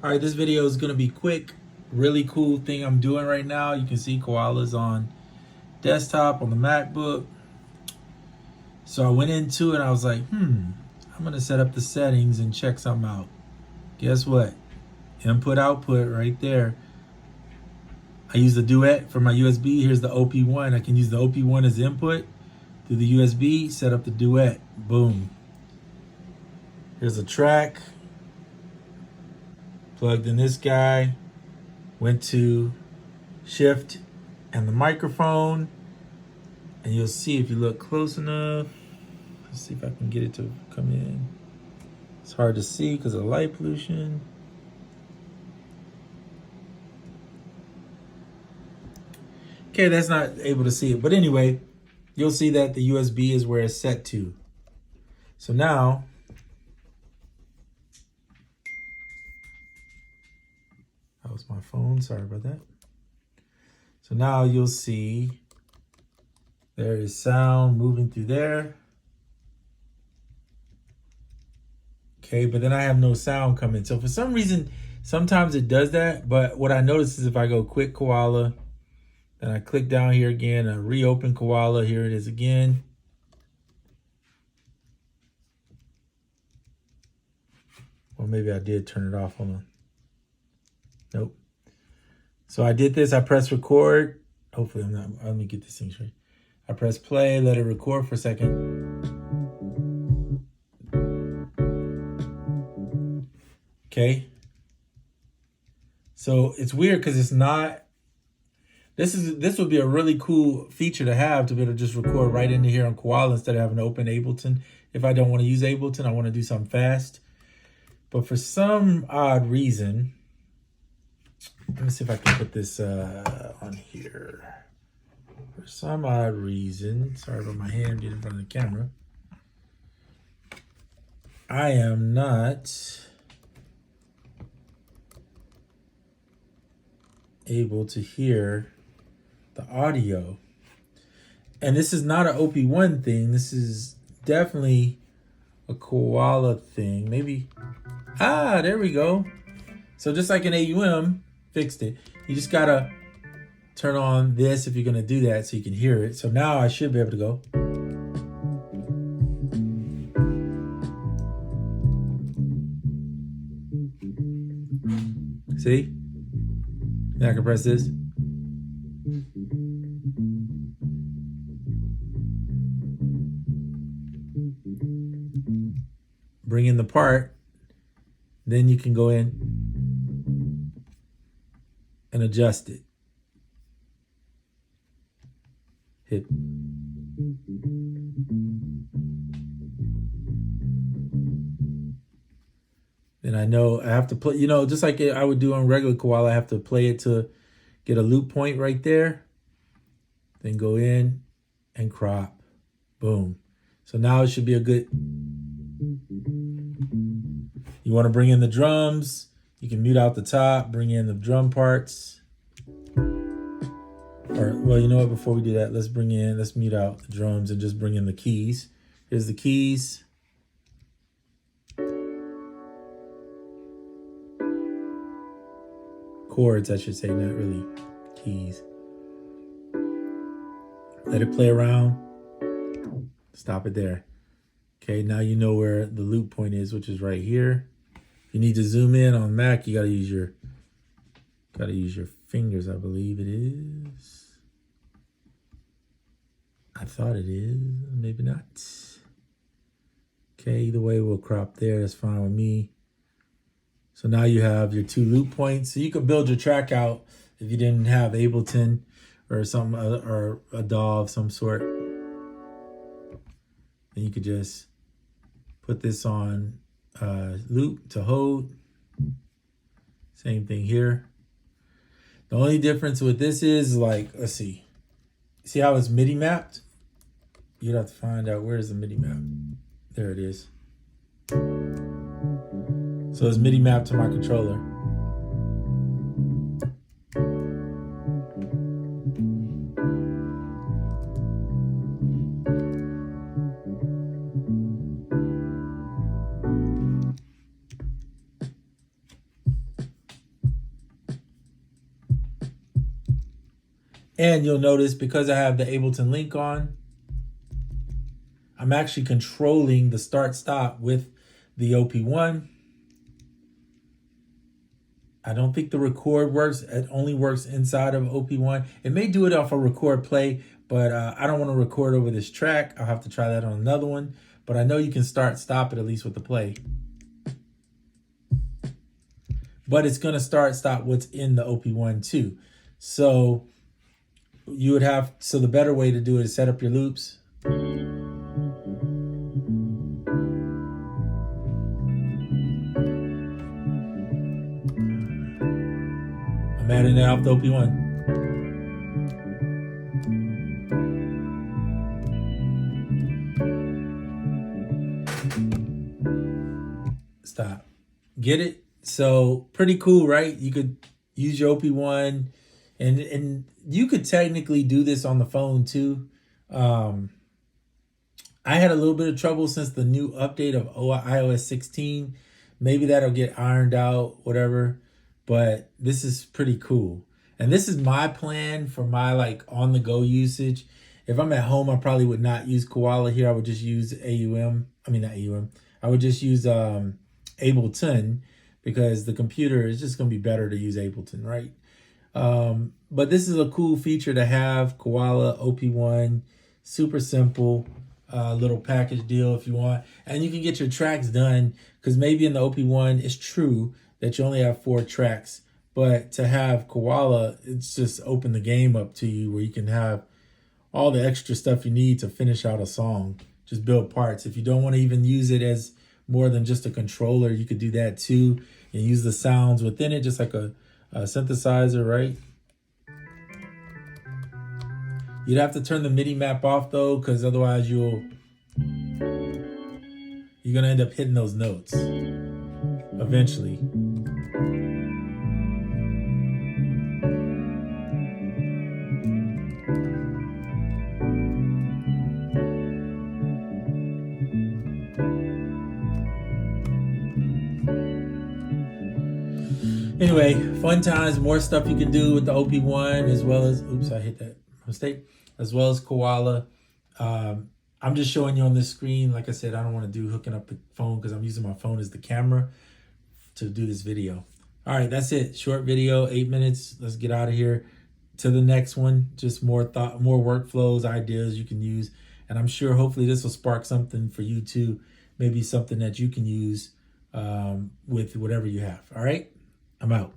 All right, this video is gonna be quick. Really cool thing I'm doing right now. You can see Koala's on desktop on the MacBook. So I went into it and I was like, I'm gonna set up the settings and check something out. Guess what? Input output right there. I use the Duet for my USB. Here's the OP-1. I can use the OP-1 as input through the USB, set up the Duet. Boom. Here's a track. Plugged in this guy. Went to shift and the microphone. And you'll see if you look close enough. Let's see if I can get it to come in. It's hard to see because of light pollution. Okay, that's not able to see it. But anyway, you'll see that the USB is where it's set to. So now, that was my phone, sorry about that. So now you'll see there is sound moving through there. Okay, but then I have no sound coming. So for some reason, sometimes it does that. But what I notice is if I go quick Koala, then I click down here again, I reopen Koala, here it is again. Or maybe I did turn it off, hold on. Nope. So I did this, I press record. Hopefully I'm not, let me get this thing straight. I press play, let it record for a second. Okay. So it's weird because it's not, this would be a really cool feature to have, to be able to just record right into here on Koala instead of having to open Ableton. If I don't want to use Ableton, I want to do something fast. But for some odd reason, let me see if I can put this on here. For some odd reason, sorry about my hand getting in front of the camera, I am not able to hear the audio. And this is not an OP-1 thing. This is definitely a Koala thing. Maybe, there we go. So just like an AUM, fixed it. You just gotta turn on this if you're gonna do that so you can hear it. So now I should be able to go. See? Now I can press this. Bring in the part. Then you can go in and adjust it. Hit. Then I know I have to play, you know, just like I would do on regular Koala, I have to play it to get a loop point right there. Then go in and crop. Boom. So now it should be a good, you want to bring in the drums, you can mute out the top, bring in the drum parts. Or, well, you know what, before we do that, let's mute out the drums and just bring in the keys. Here's the keys. Chords, I should say, not really keys. Let it play around. Stop it there. Okay, now you know where the loop point is, which is right here. If you need to zoom in on Mac, you gotta use your fingers, I believe it is. I thought it is, maybe not. Okay, either way, we'll crop there, that's fine with me. So now you have your two loop points. So you could build your track out if you didn't have Ableton or some or a DAW of some sort. Then you could just put this on loop to hold. Same thing here. The only difference with this is, like, let's see. See how it's MIDI mapped? You'd have to find out where's the MIDI map. There it is. So it's MIDI mapped to my controller. And you'll notice because I have the Ableton link on, I'm actually controlling the start stop with the OP-1. I don't think the record works. It only works inside of OP-1. It may do it off a record play, but I don't want to record over this track. I'll have to try that on another one. But I know you can start stop it at least with the play. But it's going to start stop what's in the OP-1 too. So you would have, so the better way to do it is set up your loops. I'm adding that off the OP-1. Stop. Get it? So pretty cool, right? You could use your OP-1 and you could technically do this on the phone too. I had a little bit of trouble since the new update of iOS 16. Maybe that'll get ironed out, whatever. But this is pretty cool. And this is my plan for my like on-the-go usage. If I'm at home, I probably would not use Koala here. I would just use AUM. I mean, not AUM. I would just use Ableton because the computer is just going to be better to use Ableton, right? But this is a cool feature to have, Koala OP-1. Super simple little package deal if you want. And you can get your tracks done because maybe in the OP-1, it's true that you only have 4 tracks. But to have Koala, it's just open the game up to you where you can have all the extra stuff you need to finish out a song. Just build parts. If you don't want to even use it as more than just a controller, you could do that too and use the sounds within it just like a synthesizer, right? You'd have to turn the MIDI map off though, because otherwise you're gonna end up hitting those notes eventually. Anyway, fun times, more stuff you can do with the OP-1 as well as, oops, I hit that mistake, as well as Koala. I'm just showing you on this screen. Like I said, I don't want to do hooking up the phone because I'm using my phone as the camera to do this video. All right, that's it. Short video, 8 minutes. Let's get out of here. To the next one, just more thought, more workflows, ideas you can use. And I'm sure hopefully this will spark something for you too. Maybe something that you can use with whatever you have. All right, I'm out.